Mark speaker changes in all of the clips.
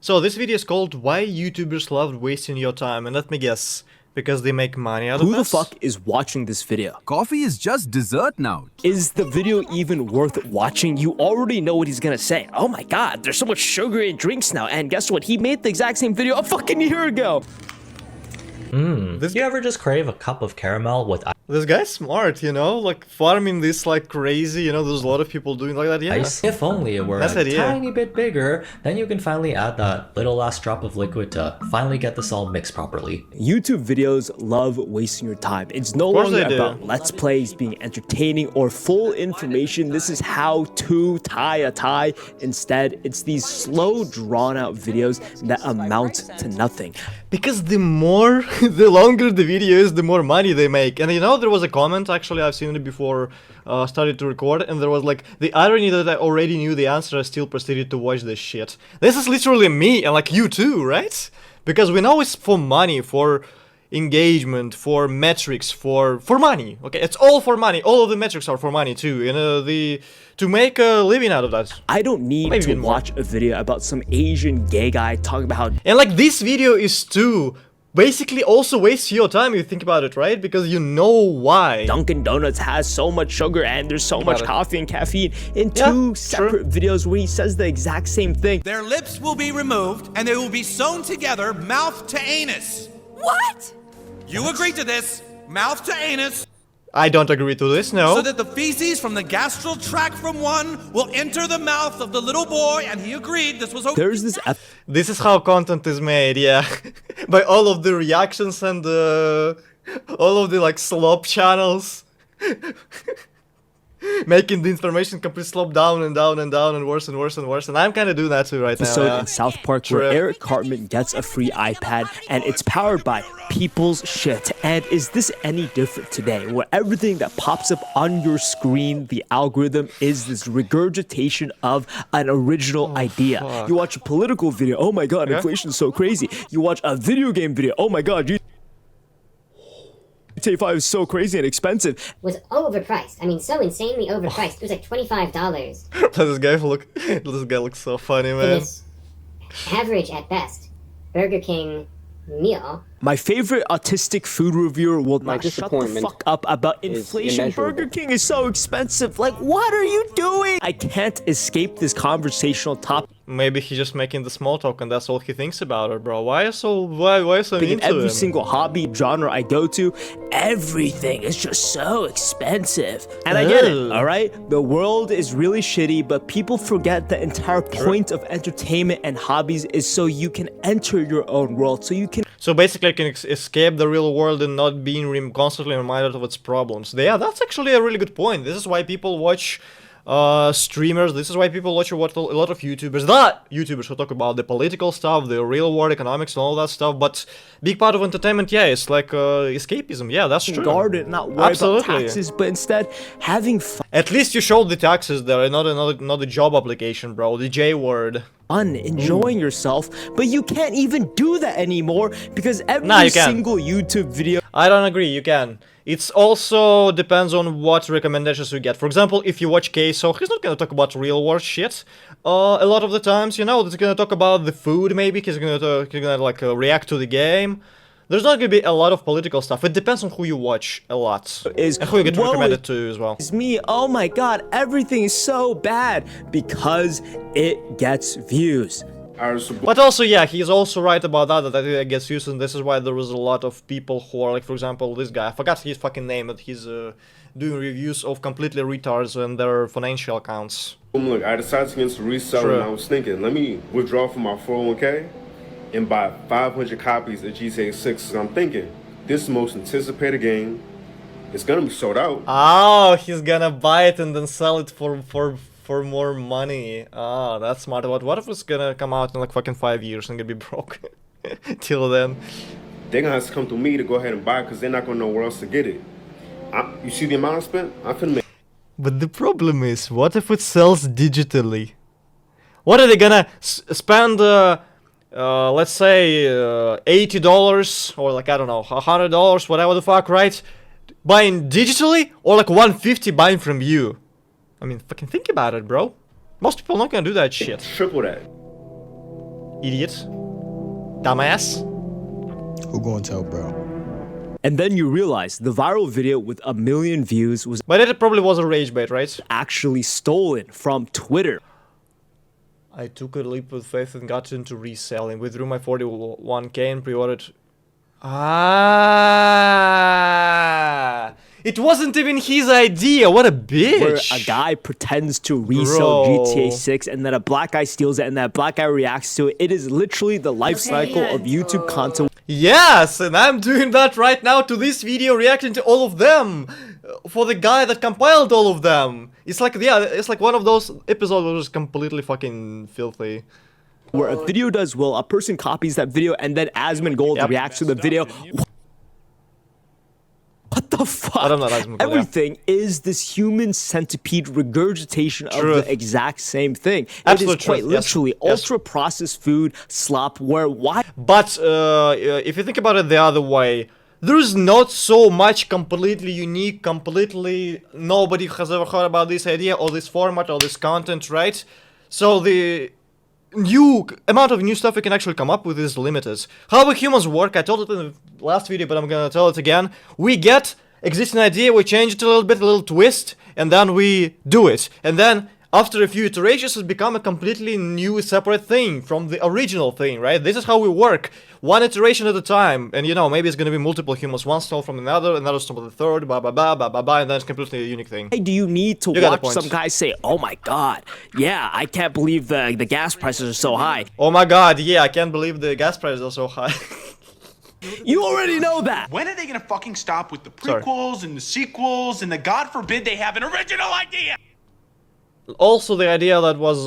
Speaker 1: So this video is called Why YouTubers Love Wasting Your Time, and let me guess, because they make money out of this?
Speaker 2: Who the fuck is watching this video?
Speaker 3: Coffee is just dessert now.
Speaker 2: Is the video even worth watching? You already know what he's gonna say. Oh my god, there's so much sugar in drinks now, and guess what? He made the exact same video a fucking year ago.
Speaker 4: You ever just crave a cup of caramel with
Speaker 1: This guy's smart, you know, like farming this like crazy, you know, there's a lot of people doing like that, yeah.
Speaker 4: ice? If only it were
Speaker 1: That's
Speaker 4: a
Speaker 1: the idea.
Speaker 4: tiny bit bigger, then you can finally add that little last drop of liquid to finally get this all mixed properly.
Speaker 2: YouTube videos love wasting your time. It's no
Speaker 1: course
Speaker 2: longer
Speaker 1: they do.
Speaker 2: about let's plays, being entertaining, or full information. This is how to tie a tie. Instead, it's these slow, drawn-out videos that amount to nothing.
Speaker 1: Because the longer the video is, the more money they make. And you know, there was a comment, actually, I've seen it before started to record, and there was like, the irony that I already knew the answer, I still proceeded to watch this shit. This is literally me, and like you too, right? Because we know it's for money, for engagement, for metrics, for money, okay? It's all for money. All of the metrics are for money too, you know, to make a living out of that.
Speaker 2: I don't need
Speaker 1: Maybe
Speaker 2: to
Speaker 1: even more.
Speaker 2: watch a video about some Asian gay guy talking about how
Speaker 1: And like this video is too basically also wastes your time if you think about it, right? Because you know why.
Speaker 2: Dunkin' Donuts has so much sugar and there's so much
Speaker 1: it.
Speaker 2: coffee and caffeine in
Speaker 1: Yeah,
Speaker 2: two separate videos where he says the exact same thing.
Speaker 5: Their lips will be removed and they will be sewn together mouth to anus.
Speaker 6: What?
Speaker 5: You agree to this, mouth to anus,
Speaker 1: I don't agree to this, no.
Speaker 5: so that the feces from the gastral tract from one will enter the mouth of the little boy, and he agreed this was okay.
Speaker 2: There's this
Speaker 1: This is how content is made, yeah. By all of the reactions and all of the like slop channels. Making the information complete slop down and down and down and worse and worse and worse. And I'm kind of doing that too right now.
Speaker 2: episode
Speaker 1: Yeah.
Speaker 2: in South Park
Speaker 1: True.
Speaker 2: where Eric Cartman gets a free iPad and it's powered by people's shit. And is this any different today, where everything that pops up on your screen, the algorithm, is this regurgitation of an original idea?
Speaker 1: fuck.
Speaker 2: You watch a political video, oh my god, inflation's so crazy. You watch a video game video, oh my god, GTA 5 is so crazy and expensive.
Speaker 6: Was overpriced. I mean, so insanely overpriced. It was like $25
Speaker 1: This guy looks so funny,
Speaker 6: for
Speaker 1: man.
Speaker 6: this average at best Burger King meal.
Speaker 2: My favorite autistic food reviewer will
Speaker 7: My
Speaker 2: not shut the
Speaker 7: disappointment
Speaker 2: fuck up about
Speaker 7: is
Speaker 2: inflation.
Speaker 7: immeasurable.
Speaker 2: Burger King is so expensive. Like, what are you doing? I can't escape this conversational topic
Speaker 1: Maybe he's just making the small talk and that's all he thinks about it, bro. Why so
Speaker 2: in
Speaker 1: into
Speaker 2: every
Speaker 1: him?
Speaker 2: single hobby genre I go to. Everything is just so expensive. And I get it,
Speaker 1: Ugh.
Speaker 2: all right? The world is really shitty, but people forget the entire point of entertainment and hobbies is so you can enter your own world, so you can
Speaker 1: So basically, I can escape the real world and not being constantly reminded of its problems. Yeah, that's actually a really good point. This is why people watch streamers. This is why people watch a lot of YouTubers. Not YouTubers who talk about the political stuff, the real world economics, and all that stuff. But big part of entertainment, yeah, it's like escapism. Yeah, that's true.
Speaker 2: guard it, not worry
Speaker 1: Absolutely.
Speaker 2: about taxes, but instead having fun.
Speaker 1: At least you showed the taxes there, not a job application, bro. The J word.
Speaker 2: Enjoying yourself, but you can't even do that anymore because every
Speaker 1: Nah, you can.
Speaker 2: single YouTube video
Speaker 1: I don't agree, you can. It's also depends on what recommendations you get. For example, if you watch Queso, he's not gonna talk about real world shit. A lot of the times, you know, he's gonna talk about the food maybe, he's gonna like react to the game. There's not gonna be a lot of political stuff. It depends on who you watch a lot.
Speaker 2: is
Speaker 1: And who you get
Speaker 2: woe
Speaker 1: recommended to as well.
Speaker 2: is me. Oh my god, everything is so bad because it gets views.
Speaker 1: But also, yeah, he's also right about that it gets used, and this is why there was a lot of people who are, like, for example, this guy, I forgot his fucking name, but he's doing reviews of completely retards and their financial accounts.
Speaker 8: Look, I decided to get into reselling.
Speaker 1: True.
Speaker 8: And I was thinking, let me withdraw from my 401k and buy 500 copies of GTA 6. And I'm thinking, this is the most anticipated game. It's gonna be sold out.
Speaker 1: Oh, he's gonna buy it and then sell it for more money. Ah, that's smart. But what if it's gonna come out in like fucking 5 years and gonna be broke till then?
Speaker 8: They're gonna have to come through me to go ahead and buy it because they're not gonna know where else to get it. You see the amount I spent? I'm finna make.
Speaker 1: But the problem is, what if it sells digitally? What are they gonna spend? Let's say $80 or like I don't know, $100, whatever the fuck, right? Buying digitally or like $150 buying from you? I mean, fucking think about it, bro. Most people not gonna do that shit.
Speaker 8: Triple that.
Speaker 1: Idiot. Dumbass.
Speaker 7: Who gonna tell, bro?
Speaker 2: And then you realize the viral video with 1 million views was
Speaker 1: But it probably was a rage bait, right?
Speaker 2: actually stolen from Twitter.
Speaker 1: I took a leap of faith and got into reselling. Withdrew my 41k and pre-ordered. Ah! It wasn't even his idea. What a bitch!
Speaker 2: Where a guy pretends to resell
Speaker 1: Bro.
Speaker 2: GTA 6 and then a black guy steals it and that black guy reacts to it. It is literally the life cycle of YouTube content.
Speaker 1: Yes, and I'm doing that right now to this video, reacting to all of them for the guy that compiled all of them. It's like, yeah, it's like one of those episodes that was completely fucking filthy.
Speaker 2: Where a video does well, a person copies that video and then Asmongold reacts to the video. What the fuck?
Speaker 1: I don't know, Asmongold,
Speaker 2: Everything is this human centipede regurgitation of
Speaker 1: Truth.
Speaker 2: the exact same thing.
Speaker 1: Absolute
Speaker 2: it is quite
Speaker 1: truth, yes.
Speaker 2: literally
Speaker 1: Yes.
Speaker 2: ultra-processed food, slop, where why?
Speaker 1: But if you think about it the other way, there's not so much completely unique, completely nobody has ever heard about this idea or this format or this content, right? So the amount of new stuff we can actually come up with is limited. How we humans work, I told it in the last video, but I'm gonna tell it again. We get existing idea, we change it a little bit, a little twist, and then we do it. And then after a few iterations, it's become a completely new, separate thing from the original thing, right? This is how we work, one iteration at a time. And you know, maybe it's gonna be multiple humans, one stole from another stole from the third, blah blah blah blah blah blah, and then it's completely a unique thing.
Speaker 2: Why do you need to
Speaker 1: You got the
Speaker 2: watch
Speaker 1: point.
Speaker 2: some guy say, "Oh my god, yeah, I can't believe the gas prices are so high"?
Speaker 1: Oh my god, yeah, I can't believe the gas prices are so high.
Speaker 2: You already know that.
Speaker 9: When are they gonna fucking stop with the
Speaker 1: Sorry.
Speaker 9: prequels and the sequels and the God forbid they have an original idea?
Speaker 1: Also, the idea that was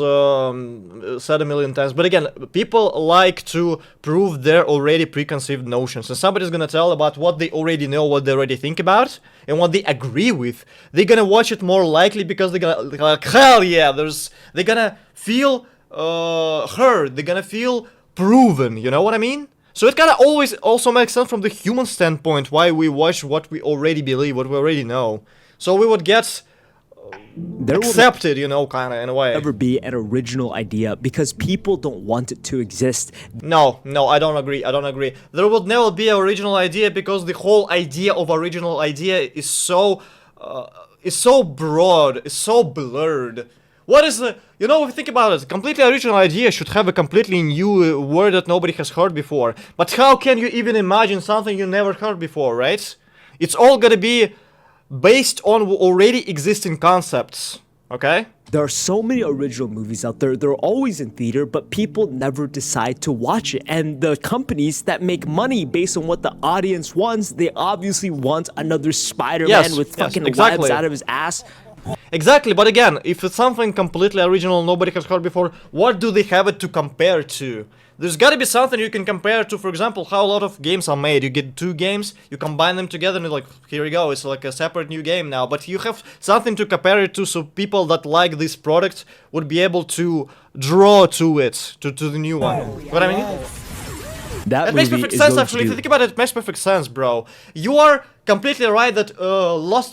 Speaker 1: said a million times, but again, people like to prove their already preconceived notions, and somebody's gonna tell about what they already know, what they already think about, and what they agree with. They're gonna watch it more likely because they're like, hell yeah, they're gonna feel heard, they're gonna feel proven, you know what I mean? So it kinda always also makes sense from the human standpoint why we watch what we already believe, what we already know. So we would get
Speaker 2: There will
Speaker 1: accepted, you know, kinda, in a way.
Speaker 2: never be an original idea because people don't want it to exist.
Speaker 1: No, I don't agree, There would never be an original idea because the whole idea of original idea is so broad, is so blurred. What is the, you know, if you think about it, a completely original idea should have a completely new word that nobody has heard before. But how can you even imagine something you never heard before, right? It's all gonna be based on already existing concepts, okay?
Speaker 2: There are so many original movies out there. They're always in theater, but people never decide to watch it. And the companies that make money based on what the audience wants, they obviously want another Spider-Man
Speaker 1: Yes,
Speaker 2: with
Speaker 1: yes,
Speaker 2: fucking
Speaker 1: exactly.
Speaker 2: webs out of his ass.
Speaker 1: Exactly, but again, if it's something completely original nobody has heard before, what do they have it to compare to? There's gotta be something you can compare to, for example, how a lot of games are made. You get two games, you combine them together and you're like, here we go, it's like a separate new game now. But you have something to compare it to, so people that like this product would be able to draw to it, to the new one. What I mean?
Speaker 2: That
Speaker 1: It makes
Speaker 2: movie
Speaker 1: perfect
Speaker 2: is
Speaker 1: sense,
Speaker 2: going
Speaker 1: actually. If
Speaker 2: to
Speaker 1: you think about it, it makes perfect sense, bro. You are completely right that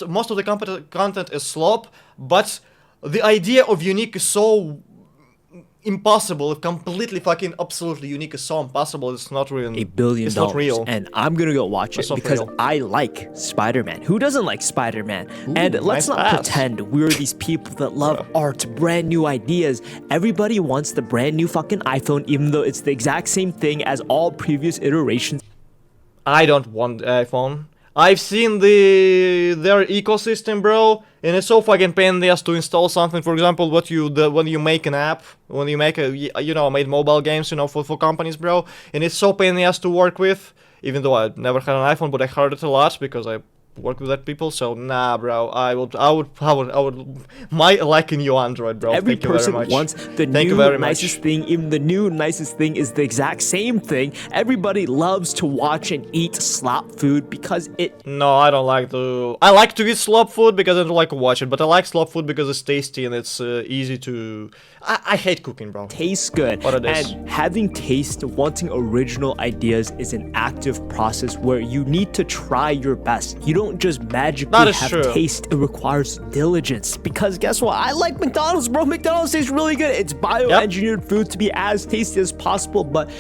Speaker 1: most of the content is slop, but the idea of unique is so impossible. Completely fucking absolutely unique is so impossible. It's not real.
Speaker 2: $1 billion.
Speaker 1: It's not real.
Speaker 2: And I'm gonna go watch it
Speaker 1: It's not
Speaker 2: because
Speaker 1: real.
Speaker 2: I like Spider-Man. Who doesn't like Spider-Man? And let's
Speaker 1: nice
Speaker 2: not
Speaker 1: ass.
Speaker 2: pretend we're these people that love art, brand new ideas. Everybody wants the brand new fucking iPhone, even though it's the exact same thing as all previous iterations.
Speaker 1: I don't want the iPhone. I've seen their ecosystem, bro, and it's so fucking pain in the ass to install something. For example, when you make an app, when you make made mobile games, for companies, bro, and it's so pain in the ass to work with. Even though I never had an iPhone, but I heard it a lot because I work with that people. So nah, bro, I would like a new Android, bro.
Speaker 2: Every
Speaker 1: Thank you very
Speaker 2: person
Speaker 1: much.
Speaker 2: wants the
Speaker 1: Thank you
Speaker 2: new
Speaker 1: very
Speaker 2: nicest
Speaker 1: much.
Speaker 2: thing. Even the new nicest thing is the exact same thing. Everybody loves to watch and eat slop food because it
Speaker 1: No, I don't like to. I like to eat slop food because I don't like to watch it, but I like slop food because it's tasty and it's easy to. I hate cooking, bro.
Speaker 2: tastes good.
Speaker 1: What it is.
Speaker 2: And having taste, wanting original ideas is an active process where you need to try your best. You don't don't just magically
Speaker 1: That is
Speaker 2: have
Speaker 1: true.
Speaker 2: taste, it requires diligence. Because guess what? I like McDonald's, bro. McDonald's tastes really good. It's bioengineered food to be as tasty as possible, but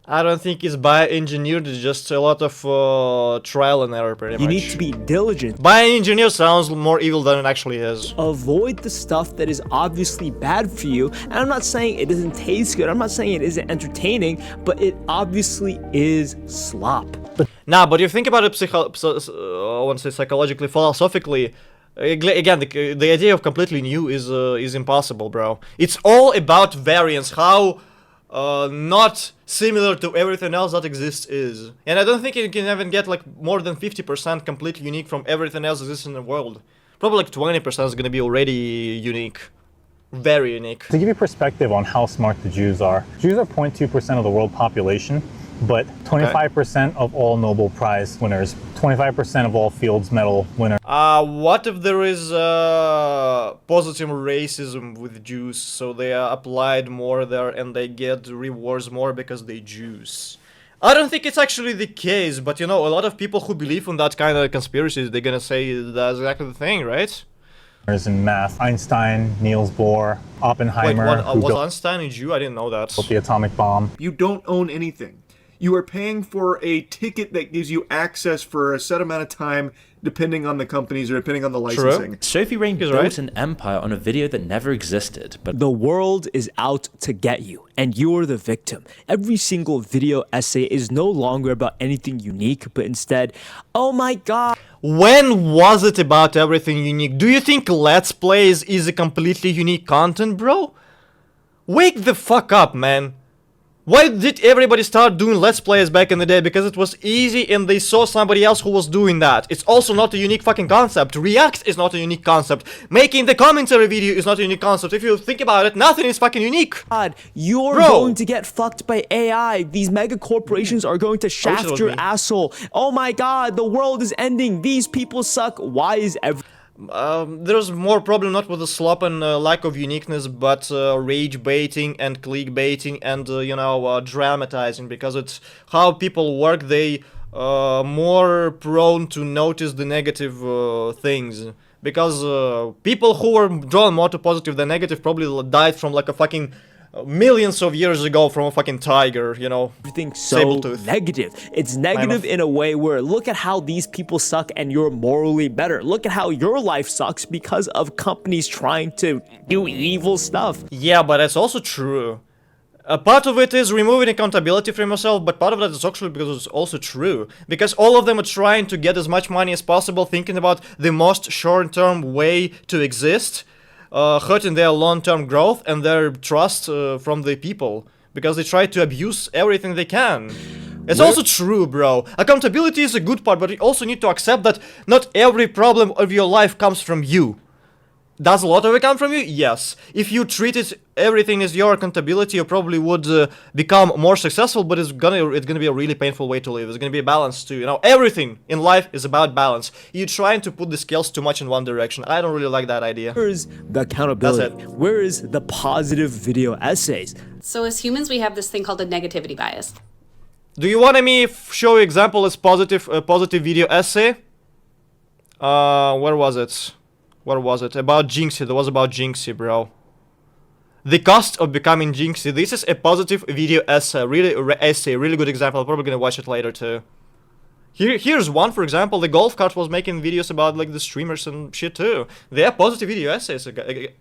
Speaker 1: I don't think it's bioengineered, it's just a lot of trial and error, pretty
Speaker 2: you
Speaker 1: much.
Speaker 2: need to be diligent.
Speaker 1: Bioengineer sounds more evil than it actually is.
Speaker 2: Avoid the stuff that is obviously bad for you. And I'm not saying it doesn't taste good. I'm not saying it isn't entertaining, but it obviously is slop.
Speaker 1: Nah, but you think about it I want to say psychologically, philosophically, again, the idea of completely new is impossible, bro. It's all about variance, how not similar to everything else that exists is. And I don't think you can even get like more than 50% completely unique from everything else that exists in the world. Probably like 20% is gonna be already unique. Very unique.
Speaker 10: To give you perspective on how smart the Jews are 0.2% of the world population, but 25% of all Nobel Prize winners, 25% of all Fields Medal winners.
Speaker 1: What if there is positive racism with Jews, so they are applied more there and they get rewards more because they Jews? I don't think it's actually the case, but you know, a lot of people who believe in that kind of conspiracies, they're gonna say that's exactly the thing, right?
Speaker 10: In math, Einstein, Niels Bohr, Oppenheimer.
Speaker 1: Wait, what, was Einstein a Jew? I didn't know that.
Speaker 10: Built the atomic bomb.
Speaker 11: You don't own anything. You are paying for a ticket that gives you access for a set amount of time, depending on the companies or depending on the licensing.
Speaker 4: Sophie Rain built
Speaker 1: right.
Speaker 4: an empire on a video that never existed, but
Speaker 2: The world is out to get you, and you're the victim. Every single video essay is no longer about anything unique, but instead, oh my god.
Speaker 1: When was it about everything unique? Do you think Let's Plays is a completely unique content, bro? Wake the fuck up, man. Why did everybody start doing Let's Plays back in the day? Because it was easy and they saw somebody else who was doing that. It's also not a unique fucking concept. React is not a unique concept. Making the commentary video is not a unique concept. If you think about it, nothing is fucking unique.
Speaker 2: God, you're
Speaker 1: Bro.
Speaker 2: going to get fucked by AI. These mega corporations are going to shaft your
Speaker 1: me.
Speaker 2: asshole. Oh my god, the world is ending. These people suck. Why is
Speaker 1: There's more problem not with the slop and lack of uniqueness, but rage baiting and clickbaiting and you know, dramatizing, because it's how people work. They more prone to notice the negative things, because people who are drawn more to positive than negative probably died from like a fucking millions of years ago from a fucking tiger, you know.
Speaker 2: everything so
Speaker 1: Sabletooth.
Speaker 2: negative? It's negative in a way where look at how these people suck and you're morally better. Look at how your life sucks because of companies trying to do evil stuff.
Speaker 1: Yeah, but that's also true. A part of it is removing accountability from yourself, but part of that is actually because it's also true. Because all of them are trying to get as much money as possible, thinking about the most short-term way to exist, hurting their long-term growth and their trust from the people. Because they try to abuse everything they can. It's also true, bro. Accountability is a good part, but you also need to accept that not every problem of your life comes from you. Does a lot of it come from you? Yes. If you treated everything as your accountability, you probably would become more successful, but it's gonna be a really painful way to live. It's gonna be a balance too. You know, everything in life is about balance. You're trying to put the scales too much in one direction. I don't really like that idea.
Speaker 2: Where is the accountability? Where is the positive video essays?
Speaker 12: So as humans, we have this thing called a negativity bias.
Speaker 1: Do you want me show you example as positive video essay? Where was it? What was it? About Jinxie. It was about Jinxie, bro. The cost of becoming Jinxie. This is a positive video essay. Really good example. I'm probably gonna watch it later too. Here's one, for example. The golf cart was making videos about like the streamers and shit too. They are positive video essays.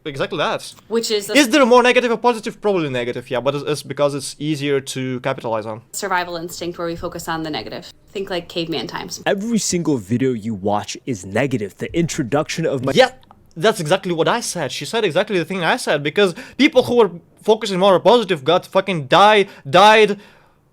Speaker 1: Exactly that.
Speaker 12: Which is
Speaker 1: there more negative or positive? Probably negative, yeah. But it's because it's easier to capitalize on.
Speaker 12: survival instinct where we focus on the negative. Think like caveman times.
Speaker 2: Every single video you watch is negative. The introduction of my...
Speaker 1: Yeah, that's exactly what I said. She said exactly the thing I said, because people who were focusing more on positive got fucking died,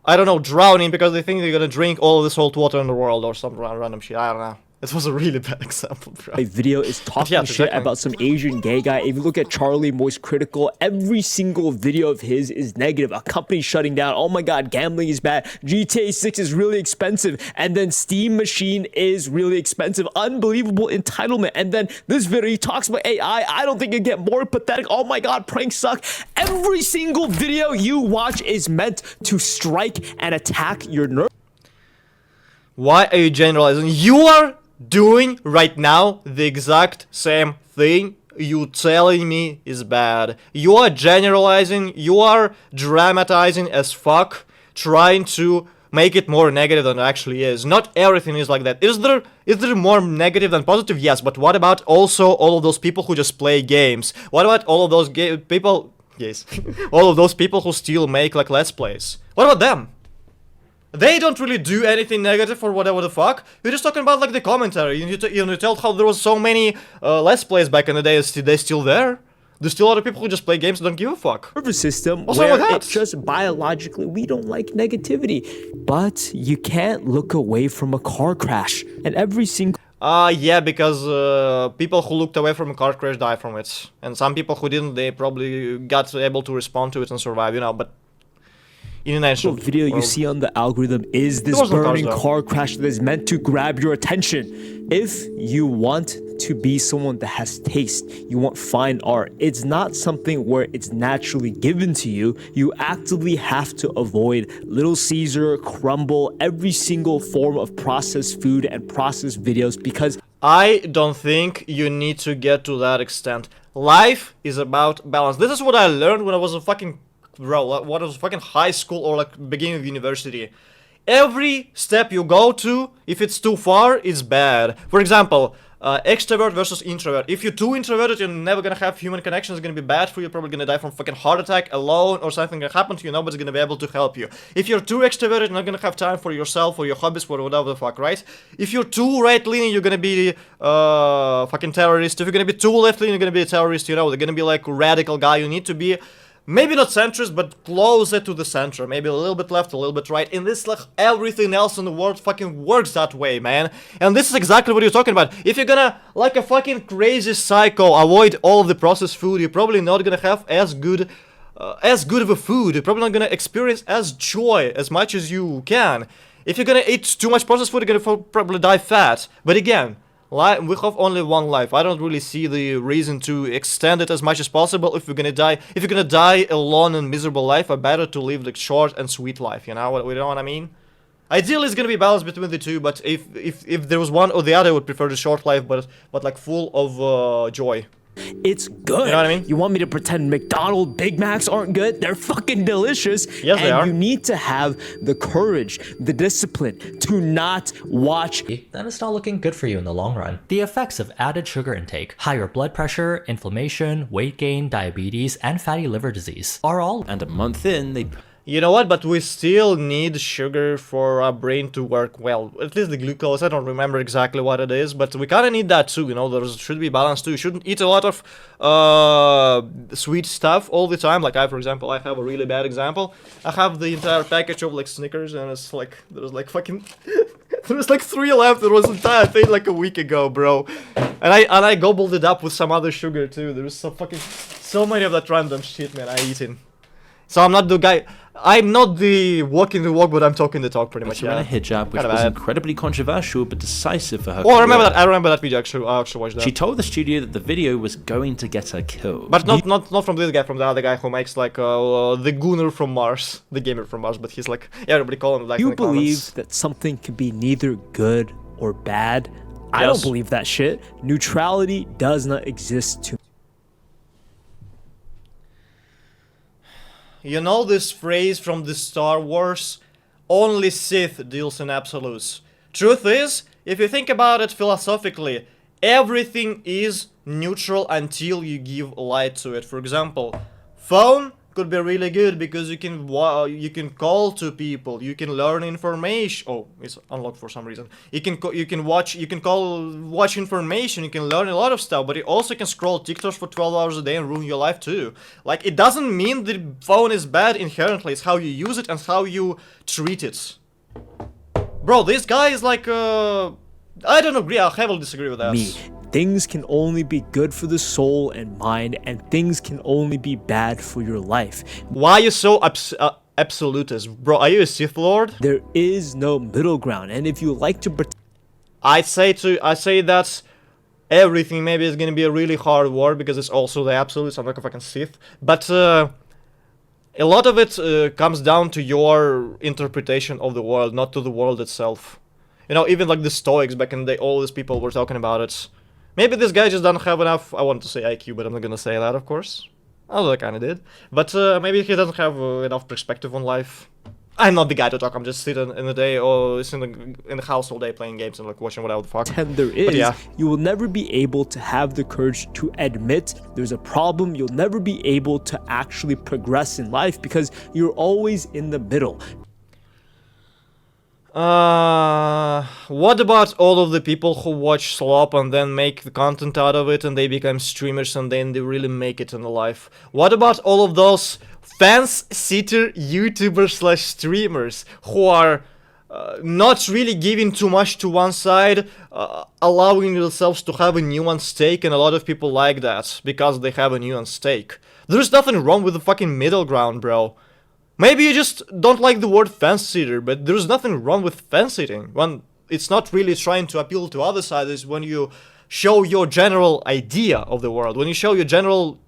Speaker 1: I don't know, drowning because they think they're gonna drink all of the salt water in the world or some random shit. I don't know. It was a really bad example, bro.
Speaker 2: My video is talking shit about some Asian gay guy. If you look at Charlie Moist Critical, every single video of his is negative. A company shutting down. Oh my god, gambling is bad. GTA 6 is really expensive. And then Steam Machine is really expensive. Unbelievable entitlement. And then this video, he talks about AI. I don't think it get more pathetic. Oh my god, pranks suck. Every single video you watch is meant to strike and attack your nerves.
Speaker 1: Why are you generalizing? You are doing right now the exact same thing you telling me is bad. You are generalizing, you are dramatizing as fuck, trying to make it more negative than it actually is. Not everything is like that. Is there more negative than positive? Yes, but what about also all of those people who just play games? What about all of those people... Yes. all of those people who still make like let's plays? What about them? They don't really do anything negative or whatever the fuck. You're just talking about like the commentary. You tell how there was so many let's plays back in the day. They still there? There's still a lot of people who just play games and don't give a fuck.
Speaker 2: Nervous system
Speaker 1: What's
Speaker 2: where
Speaker 1: wrong with that?
Speaker 2: it's just biologically we don't like negativity. But you can't look away from a car crash. And every single...
Speaker 1: Yeah, because people who looked away from a car crash die from it. And some people who didn't, they probably got able to respond to it and survive, you know, but... In an actual
Speaker 2: video you see on the algorithm is this burning car crash that is meant to grab your attention. If you want to be someone that has taste, you want fine art, it's not something where it's naturally given to you. You actively have to avoid Little Caesar, crumble, every single form of processed food and processed videos because
Speaker 1: I don't think you need to get to that extent. Life is about balance. This is what I learned when I was a fucking... Bro, what was fucking high school or like beginning of university. Every step you go to, if it's too far, it's bad. For example, extrovert versus introvert. If you're too introverted, you're never gonna have human connections. It's gonna be bad for you. You're probably gonna die from fucking heart attack alone or something gonna happen to you. Nobody's gonna be able to help you. If you're too extroverted, you're not gonna have time for yourself, for your hobbies, for whatever the fuck, right? If you're too right-leaning, you're gonna be fucking terrorist. If you're gonna be too left-leaning, you're gonna be a terrorist. You know, they're gonna be like radical guy. You need to be... Maybe not centrist, but closer to the center. Maybe a little bit left, a little bit right. And this, like, everything else in the world fucking works that way, man. And this is exactly what you're talking about. If you're gonna, like a fucking crazy psycho, avoid all of the processed food, you're probably not gonna have as good of a food. You're probably not gonna experience as joy as much as you can. If you're gonna eat too much processed food, you're gonna probably die fat. But again... we have only one life. I don't really see the reason to extend it as much as possible. If you're gonna die a long and miserable life, I better to live the short and sweet life. You know what I mean? Ideally, it's gonna be balanced between the two. But if there was one or the other, I would prefer the short life, but like full of joy.
Speaker 2: It's good.
Speaker 1: You know what I mean?
Speaker 2: You want me to pretend McDonald's Big Macs aren't good? They're fucking delicious.
Speaker 1: Yes, they are.
Speaker 2: And you need to have the courage, the discipline to not watch.
Speaker 4: Then it's not looking good for you in the long run. The effects of added sugar intake, higher blood pressure, inflammation, weight gain, diabetes, and fatty liver disease are all...
Speaker 13: And a month in, they...
Speaker 1: You know what, but we still need sugar for our brain to work well. At least the glucose, I don't remember exactly what it is, but we kinda need that too, you know, there should be balance too. You shouldn't eat a lot of sweet stuff all the time. Like for example, I have a really bad example. I have the entire package of like Snickers and it's like, there's like fucking... there was like 3 left, there was entire thing like a week ago, bro. And I gobbled it up with some other sugar too. There was so many of that random shit, man, I eating. So I'm not the guy... I'm not the walking the walk, but I'm talking the talk pretty much,
Speaker 13: yeah.
Speaker 1: yeah.
Speaker 13: A hijab, which was incredibly controversial but decisive for her.
Speaker 1: Oh, I remember that video, actually. I actually watched that.
Speaker 13: She told the studio that the video was going to get her killed.
Speaker 1: But not from this guy, from the other guy who makes like the Gunner from Mars, the gamer from Mars, but he's like, yeah, everybody call him like
Speaker 2: You
Speaker 1: in the comments.
Speaker 2: believe that something can be neither good or bad? I don't believe that shit. Neutrality does not exist to...
Speaker 1: You know this phrase from the Star Wars? Only Sith deals in absolutes. Truth is, if you think about it philosophically, everything is neutral until you give light to it. For example, phone could be really good because you can call to people, you can learn information. Oh, it's unlocked for some reason. You can watch information, you can learn a lot of stuff, but you also can scroll TikToks for 12 hours a day and ruin your life too. Like, it doesn't mean the phone is bad inherently, it's how you use it and how you treat it. Bro, this guy is like, I don't agree, I heavily disagree with that.
Speaker 2: Things can only be good for the soul and mind, and things can only be bad for your life.
Speaker 1: Why are you so absolutist? Bro, are you a Sith Lord?
Speaker 2: There is no middle ground, and if you like to
Speaker 1: I say that everything maybe is gonna be a really hard war because it's also the absolutes. I'm like a fucking Sith, but a lot of it comes down to your interpretation of the world, not to the world itself. You know, even like the Stoics back in the day, all these people were talking about it. Maybe this guy just doesn't have enough, I wanted to say IQ, but I'm not gonna say that, of course. Although I kinda did. But maybe he doesn't have enough perspective on life. I'm not the guy to talk, I'm just sitting in the day or sitting in the house all day playing games and like watching whatever the fuck.
Speaker 2: And there is,
Speaker 1: but yeah.
Speaker 2: You will never be able to have the courage to admit there's a problem. You'll never be able to actually progress in life because you're always in the middle.
Speaker 1: What about all of the people who watch slop and then make the content out of it and they become streamers and then they really make it in life? What about all of those fence-sitter YouTubers / streamers who are not really giving too much to one side, allowing themselves to have a nuanced take, and a lot of people like that because they have a nuanced take. There's nothing wrong with the fucking middle ground, bro. Maybe you just don't like the word fence-sitter, but there's nothing wrong with fence-sitting. When it's not really trying to appeal to other sides, when you show your general idea of the world, when you show your general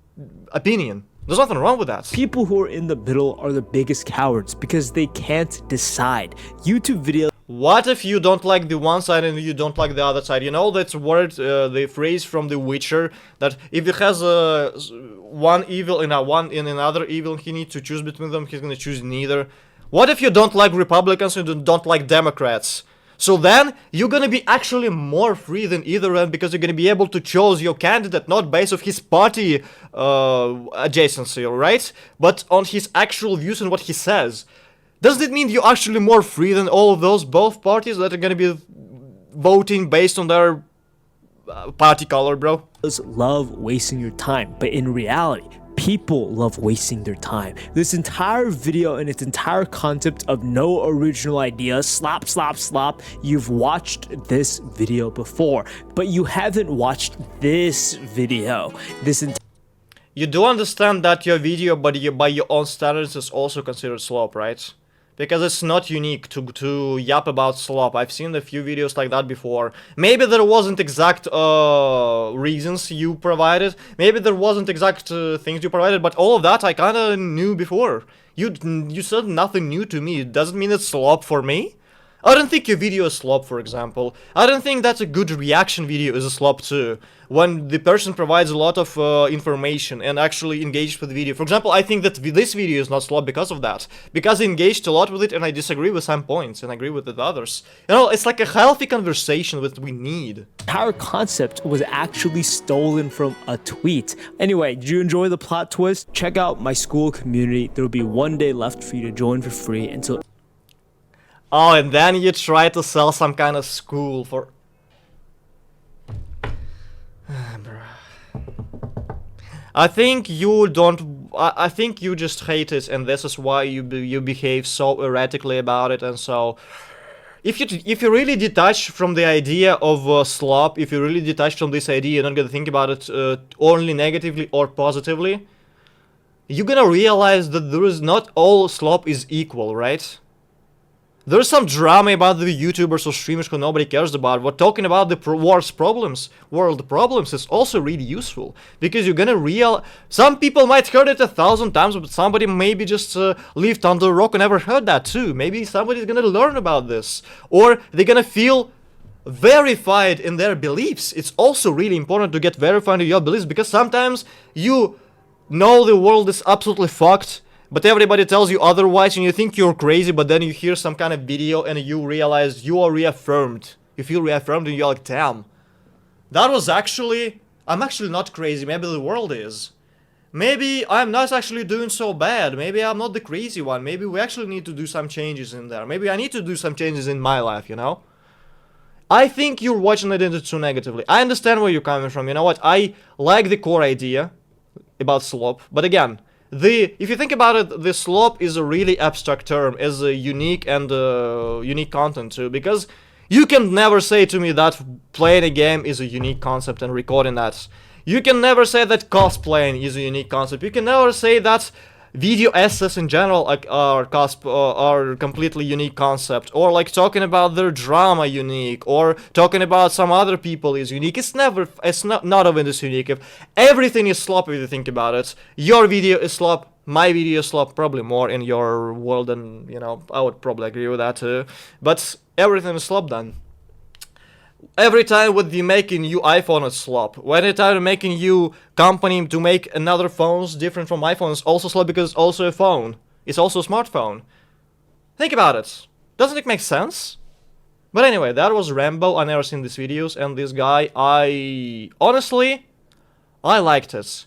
Speaker 1: opinion. There's nothing wrong with that.
Speaker 2: People who are in the middle are the biggest cowards because they can't decide. YouTube videos.
Speaker 1: What if you don't like the one side and you don't like the other side? You know that word, the phrase from The Witcher, that if it has one evil and another evil, he needs to choose between them, he's gonna choose neither. What if you don't like Republicans and you don't like Democrats? So then, you're gonna be actually more free than either end because you're gonna be able to choose your candidate not based on his party adjacency, right? But on his actual views and what he says. Does it mean you're actually more free than all of those both parties that are gonna be voting based on their party color, bro?
Speaker 2: Love wasting your time, but in reality, people love wasting their time. This entire video and its entire concept of no original idea, slop, slop, slop, you've watched this video before, but you haven't watched this video.
Speaker 1: You do understand that your video, but by your own standards, is also considered slop, right? Because it's not unique to yap about slop. I've seen a few videos like that before. Maybe there wasn't exact reasons you provided. Maybe there wasn't exact things you provided, but all of that I kinda knew before. You said nothing new to me. It doesn't mean it's slop for me. I don't think your video is slop, for example. I don't think that's a good reaction video is a slop too. When the person provides a lot of information and actually engaged with the video. For example, I think that this video is not slop because of that. Because I engaged a lot with it and I disagree with some points and agree with the others. You know, it's like a healthy conversation that we need.
Speaker 2: Our concept was actually stolen from a tweet. Anyway, did you enjoy the plot twist? Check out my school community. There will be one day left for you to join for free until...
Speaker 1: Oh, and then you try to sell some kind of school for... I think you don't... I think you just hate it, and this is why you behave so erratically about it, and so... If you really detach from the idea of slop, if you really detach from this idea, you're not gonna think about it only negatively or positively, you're gonna realize that there is not all slop is equal, right? There's some drama about the YouTubers or streamers who nobody cares about, but talking about the world problems is also really useful. Because you're gonna some people might heard it 1,000 times, but somebody maybe just lived under a rock and never heard that too. Maybe somebody's gonna learn about this. Or they're gonna feel verified in their beliefs. It's also really important to get verified in your beliefs, because sometimes you know the world is absolutely fucked, but everybody tells you otherwise and you think you're crazy, but then you hear some kind of video and you realize you are reaffirmed. You feel reaffirmed and you're like, damn. That was actually... I'm actually not crazy, maybe the world is. Maybe I'm not actually doing so bad, maybe I'm not the crazy one, maybe we actually need to do some changes in there. Maybe I need to do some changes in my life, you know? I think you're watching it too negatively. I understand where you're coming from, you know what? I like the core idea about slop, but again... if you think about it, the slop is a really abstract term, is a unique and unique content too, because you can never say to me that playing a game is a unique concept and recording that. You can never say that cosplaying is a unique concept. You can never say that video essays in general are completely unique concept, or like talking about their drama unique, or talking about some other people is unique. It's not of this unique. If everything is slop, if you think about it, your video is slop, my video is slop, probably more in your world, and you know, I would probably agree with that too. But everything is slop then. Every time when they make a new iPhone, it's slop. When they try to make a new company to make another phones different from iPhone, it's also slop because it's also a phone. It's also a smartphone. Think about it. Doesn't it make sense? But anyway, that was Rambo. I never seen these videos, and this guy, honestly, I liked it.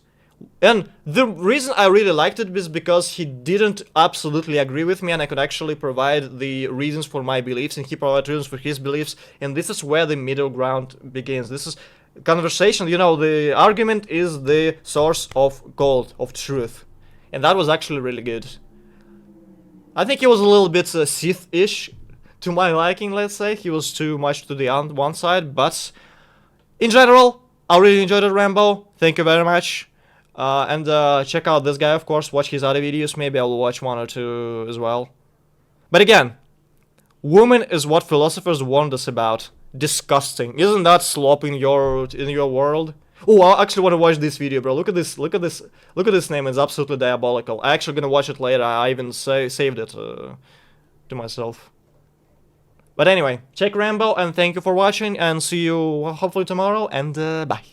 Speaker 1: And the reason I really liked it is because he didn't absolutely agree with me, and I could actually provide the reasons for my beliefs, and he provided reasons for his beliefs, and this is where the middle ground begins. This is conversation, you know, the argument is the source of gold, of truth. And that was actually really good. I think he was a little bit Sith-ish to my liking, let's say. He was too much to the one side, but in general, I really enjoyed it, Rambo. Thank you very much. And check out this guy, of course. Watch his other videos. Maybe I'll watch one or two as well. But again, woman is what philosophers warned us about. Disgusting. Isn't that slop in your world? Oh, I actually want to watch this video, bro. Look at this. Look at this. Look at this name. It's absolutely diabolical. I'm actually gonna watch it later. I even saved it to myself. But anyway, check Rambo, and thank you for watching, and see you hopefully tomorrow, and bye.